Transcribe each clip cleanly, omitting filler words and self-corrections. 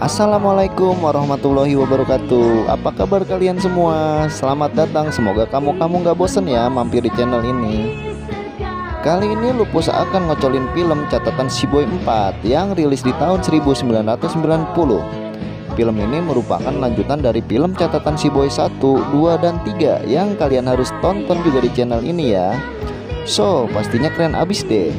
Assalamualaikum warahmatullahi wabarakatuh. Apa kabar kalian semua? Selamat datang, semoga kamu gak bosen ya mampir di channel ini. Kali ini Lupus akan ngocolin film Catatan Si Boy 4 yang rilis di tahun 1990. Film ini merupakan lanjutan dari film Catatan Si Boy 1, 2, dan 3 yang kalian harus tonton juga di channel ini ya. So, pastinya keren abis deh.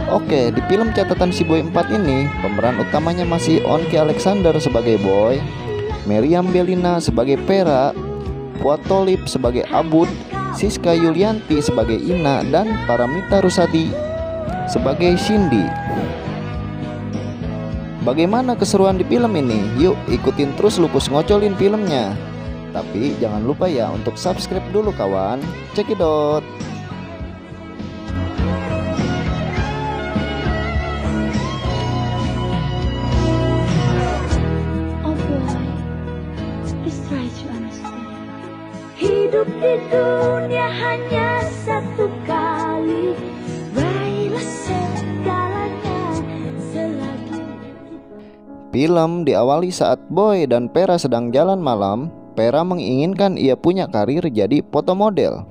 Oke, di film Catatan Si Boy 4 ini pemeran utamanya masih Onky Alexander sebagai Boy, Meriam Bellina sebagai Pera, Fuad Tholib sebagai Abud, Siska Yulianti sebagai Ina, dan Paramita Rusady sebagai Cindy. Bagaimana keseruan di film ini? Yuk ikutin terus Lupus ngocolin filmnya. Tapi jangan lupa ya untuk subscribe dulu kawan. Cekidot. Hidup di dunia hanya satu kali, raihlah segalanya selagi. Film diawali saat Boy dan Pera sedang jalan malam. Pera menginginkan ia punya karir jadi foto model.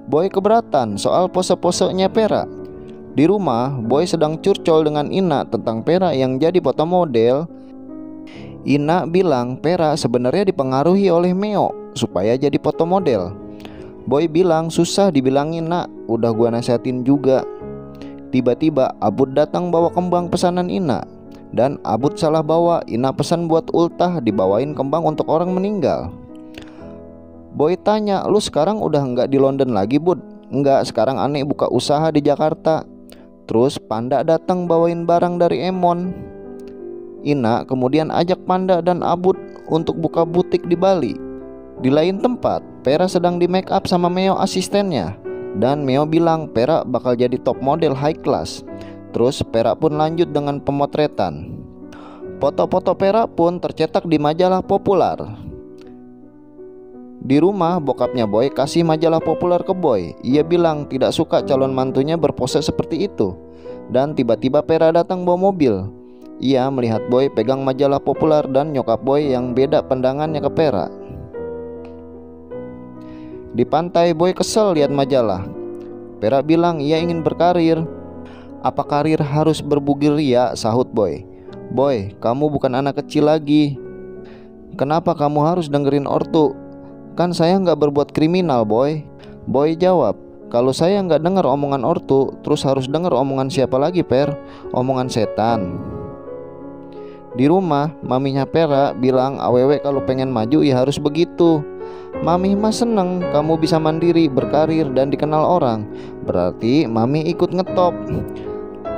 Boy keberatan soal pose-posenya Pera. Di rumah, Boy sedang curcol dengan Ina tentang Pera yang jadi foto model. Ina bilang Pera sebenarnya dipengaruhi oleh Meo supaya jadi foto model. Boy bilang susah dibilangin nak, udah gua nasihatin juga. Tiba-tiba Abud datang bawa kembang pesanan Ina. Dan Abud salah bawa, Ina pesan buat ultah dibawain kembang untuk orang meninggal. Boy tanya, lu sekarang udah nggak di London lagi Bud? Enggak, sekarang aneh buka usaha di Jakarta. Terus Panda datang bawain barang dari Emon. Ina kemudian ajak Panda dan Abud untuk buka butik di Bali. Di lain tempat, Pera sedang di make up sama Meo asistennya. Dan Meo bilang Pera bakal jadi top model high class. Terus Pera pun lanjut dengan pemotretan. Foto-foto Pera pun tercetak di majalah populer. Di rumah, bokapnya Boy kasih majalah populer ke Boy. Ia bilang tidak suka calon mantunya berpose seperti itu. Dan tiba-tiba Pera datang bawa mobil. Ia melihat Boy pegang majalah populer dan nyokap Boy yang beda pandangannya ke Pera. Di pantai, Boy kesel lihat majalah. Pera bilang ia ingin berkarir. Apa karir harus berbugil ria? Sahut Boy. Boy, kamu bukan anak kecil lagi. Kenapa kamu harus dengerin ortu? Kan saya nggak berbuat kriminal Boy. Boy jawab, kalau saya nggak dengar omongan ortu, terus harus dengar omongan siapa lagi Per? Omongan setan. Di rumah, maminya Pera bilang awewe kalau pengen maju ya harus begitu. Mami mah seneng kamu bisa mandiri, berkarir, dan dikenal orang. Berarti mami ikut ngetop.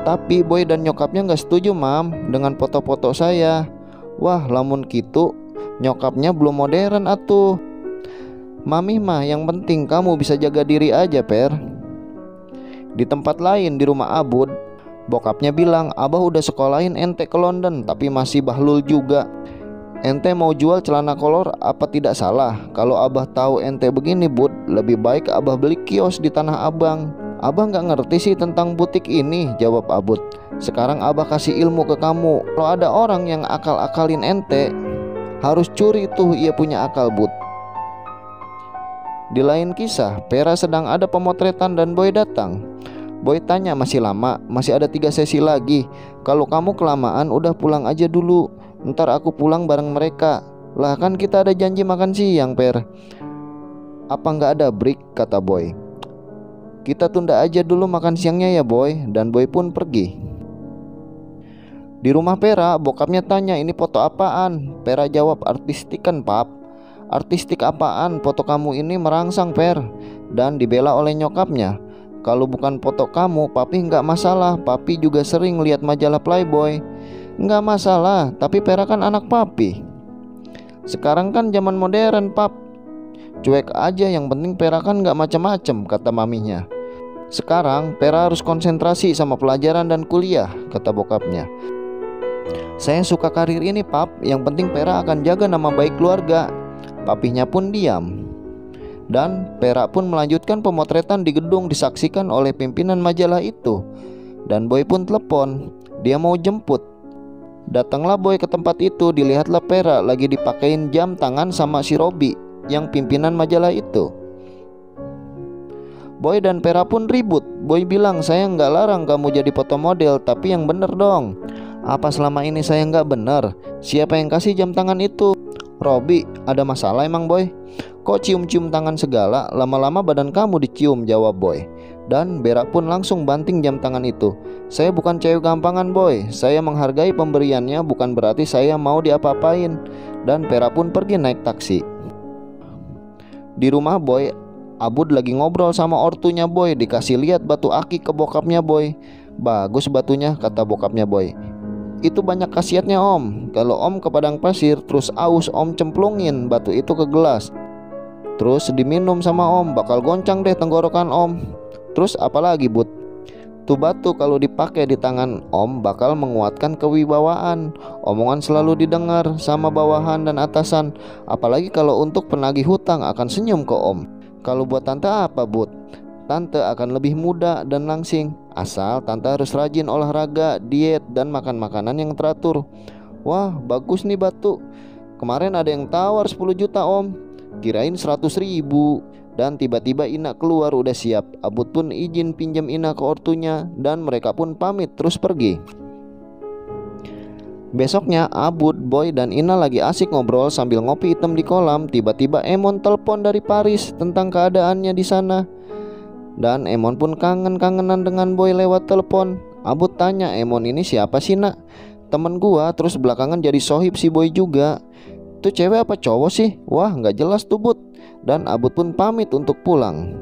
Tapi Boy dan nyokapnya gak setuju mam dengan foto-foto saya. Wah lamun gitu nyokapnya belum modern atuh. Mami mah yang penting kamu bisa jaga diri aja Per. Di tempat lain di rumah Abud, bokapnya bilang abah udah sekolahin ente ke London tapi masih bahlul juga. Ente mau jual celana kolor apa tidak salah. Kalau abah tahu ente begini Bud, lebih baik abah beli kios di Tanah Abang. Abah gak ngerti sih tentang butik ini, jawab Abud. Sekarang abah kasih ilmu ke kamu. Kalau ada orang yang akal-akalin ente, harus curi tuh ia punya akal Bud. Di lain kisah, Pera sedang ada pemotretan dan Boy datang. Boy tanya masih lama, masih ada 3 sesi lagi. Kalau kamu kelamaan udah pulang aja dulu. Ntar aku pulang bareng mereka. Lah kan kita ada janji makan siang Per. Apa nggak ada break, kata Boy. Kita tunda aja dulu makan siangnya ya Boy. Dan Boy pun pergi. Di rumah Pera, bokapnya tanya ini foto apaan. Pera jawab artistikan pap. Artistik apaan, foto kamu ini merangsang Per. Dan dibela oleh nyokapnya. Kalau bukan foto kamu, papi nggak masalah. Papi juga sering lihat majalah Playboy. Nggak masalah, tapi Pera kan anak papi. Sekarang kan zaman modern pap. Cuek aja, yang penting Pera kan nggak macam-macam, kata maminya. Sekarang Pera harus konsentrasi sama pelajaran dan kuliah, kata bokapnya. Saya suka karir ini pap, yang penting Pera akan jaga nama baik keluarga. Papinya pun diam. Dan Pera pun melanjutkan pemotretan di gedung disaksikan oleh pimpinan majalah itu. Dan Boy pun telepon, dia mau jemput. Datanglah Boy ke tempat itu, dilihatlah Vera lagi dipakein jam tangan sama si Robi yang pimpinan majalah itu. Boy dan Vera pun ribut. Boy bilang, saya nggak larang kamu jadi foto model, tapi yang bener dong. Apa selama ini saya nggak bener? Siapa yang kasih jam tangan itu? Robi, ada masalah emang Boy? Kok cium-cium tangan segala? Lama-lama badan kamu dicium, jawab Boy. Dan Vera pun langsung banting jam tangan itu. Saya bukan cewek gampangan Boy, saya menghargai pemberiannya, bukan berarti saya mau diapa-apain. Dan Vera pun pergi naik taksi. Di rumah Boy, Abud lagi ngobrol sama ortunya Boy. Dikasih lihat batu aki ke bokapnya Boy. Bagus batunya, kata bokapnya Boy. Itu banyak khasiatnya om. Kalau om ke padang pasir terus aus, om cemplungin batu itu ke gelas, terus diminum sama om, bakal goncang deh tenggorokan om. Terus apalagi Bud? Tuh batu kalau dipakai di tangan om bakal menguatkan kewibawaan. Omongan selalu didengar sama bawahan dan atasan. Apalagi kalau untuk penagih hutang akan senyum ke om. Kalau buat tante apa Bud? Tante akan lebih muda dan langsing. Asal tante harus rajin olahraga, diet, dan makan makanan yang teratur. Wah bagus nih batu. Kemarin ada yang tawar 10 juta om, kirain 100.000. Dan tiba-tiba Ina keluar udah siap. Abud pun izin pinjam Ina ke ortunya, dan mereka pun pamit terus pergi. Besoknya Abud, Boy, dan Ina lagi asik ngobrol sambil ngopi hitam di kolam. Tiba-tiba Emon telepon dari Paris tentang keadaannya di sana. Dan Emon pun kangen-kangenan dengan Boy lewat telepon. Abud tanya, Emon ini siapa sih nak? Temen gua, terus belakangan jadi sohib si Boy juga. Itu cewek apa cowok sih? Wah gak jelas tuh Bud. Dan Abud pun pamit untuk pulang.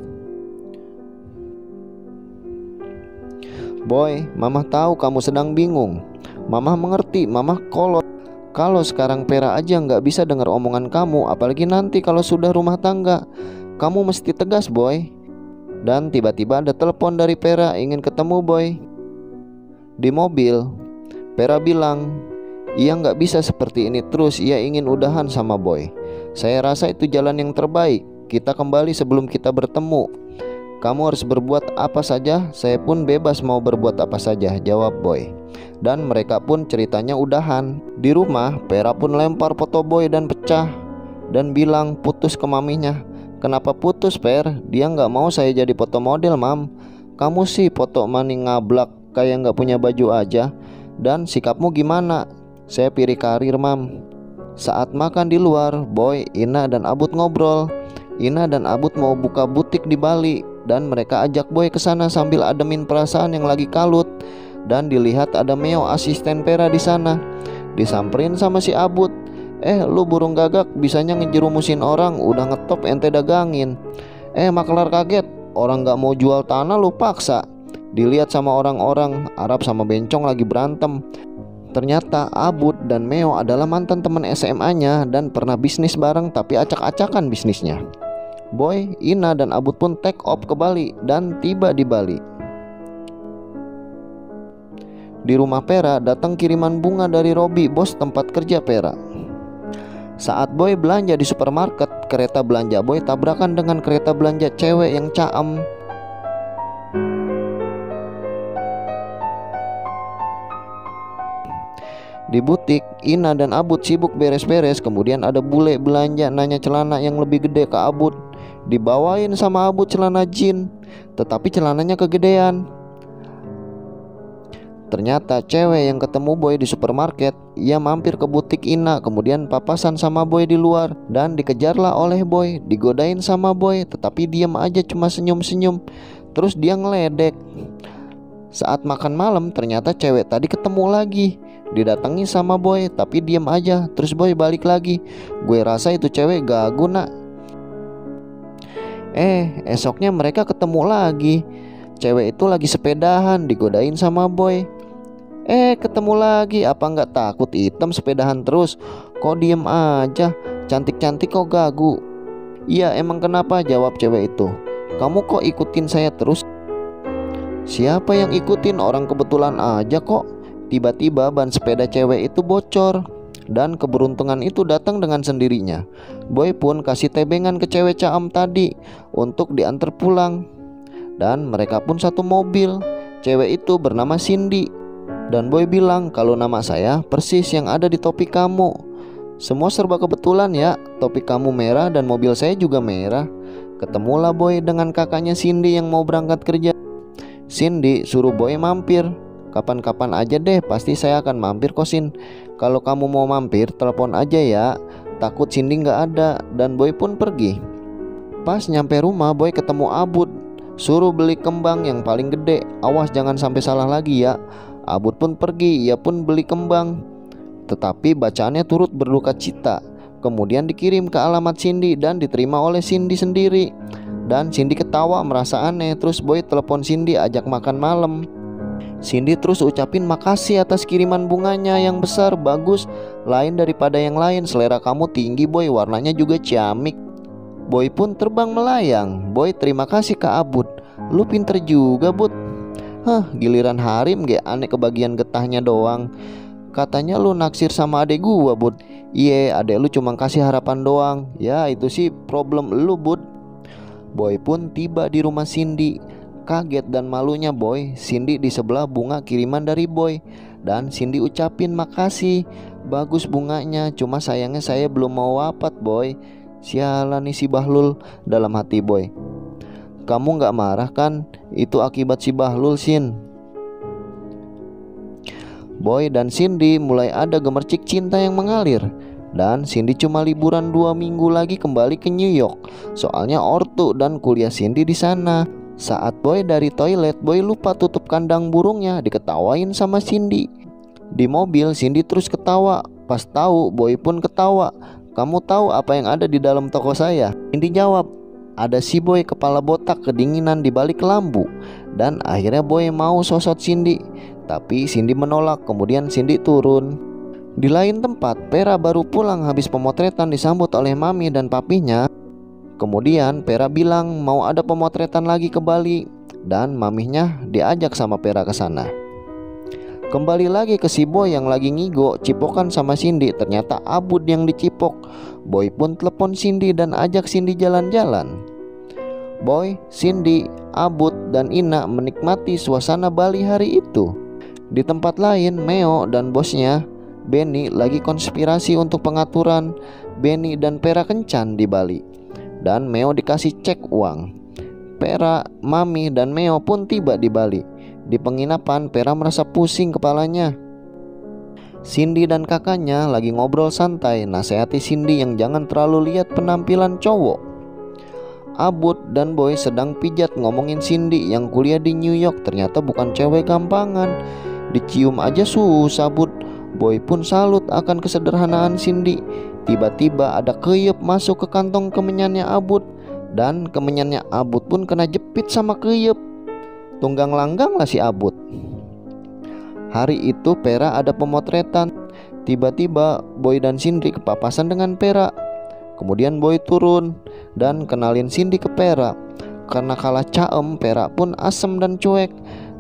Boy, Mama tahu kamu sedang bingung. Mama mengerti, Mama kolot. Kalau sekarang Vera aja gak bisa dengar omongan kamu, apalagi nanti kalau sudah rumah tangga. Kamu mesti tegas Boy. Dan tiba-tiba ada telepon dari Vera ingin ketemu Boy. Di mobil Vera bilang, ia nggak bisa seperti ini terus, ia ingin udahan sama Boy. Saya rasa itu jalan yang terbaik. Kita kembali sebelum kita bertemu. Kamu harus berbuat apa saja, saya pun bebas mau berbuat apa saja, jawab Boy. Dan mereka pun ceritanya udahan. Di rumah Vera pun lempar foto Boy dan pecah, dan bilang putus ke maminya. Kenapa putus Per? Dia nggak mau saya jadi foto model mam. Kamu sih foto mani ngablak kayak nggak punya baju aja. Dan sikapmu gimana? Saya pilih karir mam. Saat makan di luar, Boy, Ina, dan Abud ngobrol. Ina dan Abud mau buka butik di Bali, dan mereka ajak Boy ke sana sambil ademin perasaan yang lagi kalut. Dan dilihat ada Meo asisten Vera di sana. Disamperin sama si Abud. Lu burung gagak bisanya ngejerumusin orang, udah ngetop ente dagangin. Maklar kaget, orang gak mau jual tanah lu paksa. Dilihat sama orang-orang, Arab sama bencong lagi berantem. Ternyata Abud dan Meo adalah mantan teman SMA-nya dan pernah bisnis bareng, tapi acak-acakan bisnisnya. Boy, Ina, dan Abud pun take off ke Bali dan tiba di Bali. Di rumah Vera datang kiriman bunga dari Robi, bos tempat kerja Vera. Saat Boy belanja di supermarket, kereta belanja Boy tabrakan dengan kereta belanja cewek yang caem. Di butik, Ina dan Abud sibuk beres-beres. Kemudian ada bule belanja nanya celana yang lebih gede ke Abud. Dibawain sama Abud celana jean, tetapi celananya kegedean. Ternyata cewek yang ketemu Boy di supermarket, ia mampir ke butik Ina, kemudian papasan sama Boy di luar. Dan dikejarlah oleh Boy, digodain sama Boy, tetapi diam aja cuma senyum-senyum. Terus dia ngeledek. Saat makan malam ternyata cewek tadi ketemu lagi. Didatangi sama Boy tapi diam aja. Terus Boy balik lagi. Gue rasa itu cewek gagu nak. Esoknya mereka ketemu lagi. Cewek itu lagi sepedahan, digodain sama Boy. Ketemu lagi. Apa nggak takut hitam sepedahan terus? Kok diem aja? Cantik-cantik kok gagu? Iya emang kenapa? Jawab cewek itu. Kamu kok ikutin saya terus? Siapa yang ikutin? Orang kebetulan aja kok. Tiba-tiba ban sepeda cewek itu bocor. Dan keberuntungan itu datang dengan sendirinya. Boy pun kasih tebengan ke cewek caem tadi untuk diantar pulang. Dan mereka pun satu mobil. Cewek itu bernama Cindy. Dan Boy bilang kalau nama saya persis yang ada di topi kamu. Semua serba kebetulan ya, topi kamu merah dan mobil saya juga merah. Ketemulah Boy dengan kakaknya Cindy yang mau berangkat kerja. Cindy suruh Boy mampir. Kapan-kapan aja deh, pasti saya akan mampir kosin. Kalau kamu mau mampir, telepon aja ya. Takut Cindy nggak ada. Dan Boy pun pergi. Pas nyampe rumah, Boy ketemu Abud. Suruh beli kembang yang paling gede. Awas jangan sampai salah lagi ya. Abud pun pergi, ia pun beli kembang. Tetapi bacaannya turut berduka cita. Kemudian dikirim ke alamat Cindy dan diterima oleh Cindy sendiri. Dan Cindy ketawa merasa aneh. Terus Boy telepon Cindy ajak makan malam. Cindy terus ucapin makasih atas kiriman bunganya yang besar, bagus, lain daripada yang lain. Selera kamu tinggi Boy, warnanya juga ciamik. Boy pun terbang melayang. Boy terima kasih ke Abud. Lu pinter juga Bud. Hah, giliran Harim ge aneh kebagian getahnya doang. Katanya lu naksir sama adek gua Bud. Iye, adek lu cuma kasih harapan doang. Ya itu sih problem lu Bud. Boy pun tiba di rumah Cindy. Kaget dan malunya Boy, Cindy di sebelah bunga kiriman dari Boy. Dan Cindy ucapin makasih. Bagus bunganya, cuma sayangnya saya belum mau wafat Boy. Sialan nih si Bahlul, dalam hati Boy. Kamu gak marah kan? Itu akibat si Bahlul Sin. Boy dan Cindy mulai ada gemercik cinta yang mengalir. Dan Cindy cuma liburan 2 minggu lagi kembali ke New York. Soalnya ortu dan kuliah Cindy di sana. Saat Boy dari toilet, Boy lupa tutup kandang burungnya, diketawain sama Cindy. Di mobil Cindy terus ketawa. Pas tahu, Boy pun ketawa. Kamu tahu apa yang ada di dalam toko saya? Cindy jawab, ada si Boy kepala botak kedinginan di balik lampu. Dan akhirnya Boy mau sosot Cindy. Tapi Cindy menolak, kemudian Cindy turun. Di lain tempat, Vera baru pulang habis pemotretan disambut oleh mami dan papinya. Kemudian Vera bilang mau ada pemotretan lagi ke Bali. Dan maminya diajak sama Vera ke sana. Kembali lagi ke si Boy yang lagi ngigo cipokan sama Cindy. Ternyata Abud yang dicipok. Boy pun telepon Cindy dan ajak Cindy jalan-jalan. Boy, Cindy, Abud, dan Ina menikmati suasana Bali hari itu. Di tempat lain, Meo dan bosnya Benny lagi konspirasi untuk pengaturan Benny dan Vera kencan di Bali. Dan Meo dikasih cek uang. Vera, Mami, dan Meo pun tiba di Bali. Di penginapan, Vera merasa pusing kepalanya. Cindy dan kakaknya lagi ngobrol santai, nasihati Cindy yang jangan terlalu lihat penampilan cowok. Abud dan Boy sedang pijat ngomongin Cindy yang kuliah di New York ternyata bukan cewek gampangan. Dicium aja susah Bud. Boy pun salut akan kesederhanaan Cindy. Tiba-tiba ada keyep masuk ke kantong kemenyannya Abud. Dan kemenyannya Abud pun kena jepit sama keyep. Tunggang langgang lah si Abud. Hari itu Vera ada pemotretan. Tiba-tiba Boy dan Cindy kepapasan dengan Vera. Kemudian Boy turun dan kenalin Cindy ke Vera. Karena kalah caem, Vera pun asem dan cuek.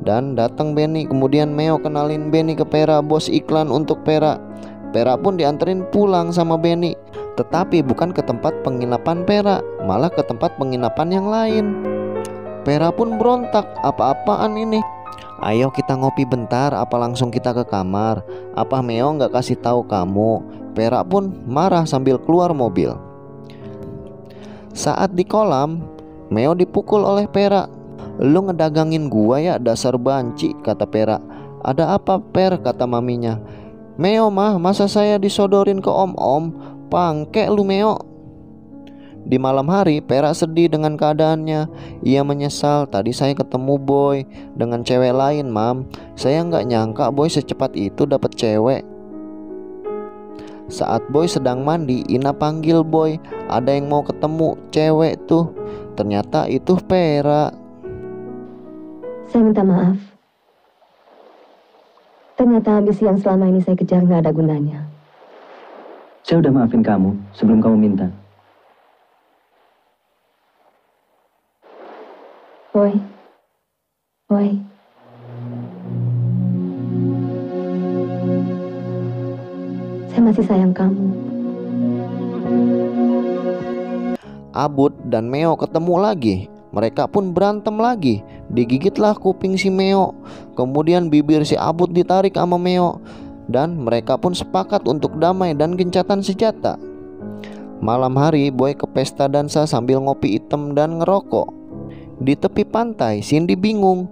Dan datang Benny. Kemudian Meo kenalin Benny ke Vera, bos iklan untuk Vera. Vera pun dianterin pulang sama Benny. Tetapi bukan ke tempat penginapan Vera, malah ke tempat penginapan yang lain. Vera pun berontak, apa-apaan ini? Ayo kita ngopi bentar, apa langsung kita ke kamar? Apa Meo gak kasih tahu kamu? Vera pun marah sambil keluar mobil. Saat di kolam, Meo dipukul oleh Vera. Lu ngedagangin gua ya dasar banci, kata Vera. Ada apa Per, kata maminya. Meo mah, masa saya disodorin ke om-om? Pangke lu Meo. Di malam hari, Vera sedih dengan keadaannya. Ia menyesal, tadi saya ketemu Boy dengan cewek lain, Mam. Saya nggak nyangka Boy secepat itu dapat cewek. Saat Boy sedang mandi, Ina panggil Boy. Ada yang mau ketemu cewek tuh. Ternyata itu Vera. Saya minta maaf. Ternyata ambisi yang selama ini saya kejar nggak ada gunanya. Saya udah maafin kamu sebelum kamu minta. Boy. Saya masih sayang kamu. Abud dan Meo ketemu lagi. Mereka pun berantem lagi. Digigitlah kuping si Meo, kemudian bibir si Abut ditarik sama Meo, dan mereka pun sepakat untuk damai dan gencatan senjata. Malam hari Boy ke pesta dansa sambil ngopi hitam dan ngerokok. Di tepi pantai Cindy bingung.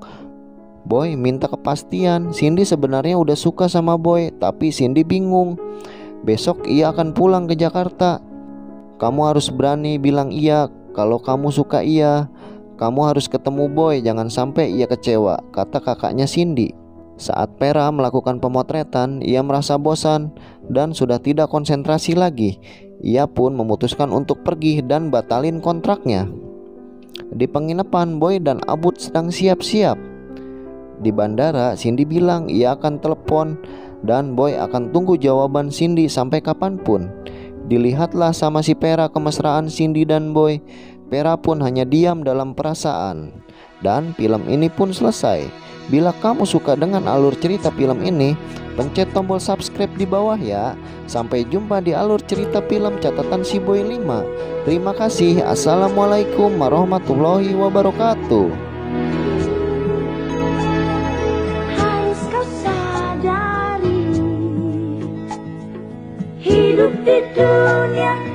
Boy minta kepastian, Cindy sebenarnya udah suka sama Boy, tapi Cindy bingung. Besok ia akan pulang ke Jakarta. Kamu harus berani bilang iya kalau kamu suka ia. Kamu harus ketemu Boy, jangan sampai ia kecewa, kata kakaknya Cindy. Saat Vera melakukan pemotretan, ia merasa bosan dan sudah tidak konsentrasi lagi. Ia pun memutuskan untuk pergi dan batalin kontraknya. Di penginapan, Boy dan Abut sedang siap-siap. Di bandara, Cindy bilang ia akan telepon dan Boy akan tunggu jawaban Cindy sampai kapanpun. Dilihatlah sama si Vera kemesraan Cindy dan Boy. Vera pun hanya diam dalam perasaan. Dan film ini pun selesai. Bila kamu suka dengan alur cerita film ini, pencet tombol subscribe di bawah ya. Sampai jumpa di alur cerita film catatan si Boy 5. Terima kasih. Assalamualaikum warahmatullahi wabarakatuh. Hidup di dunia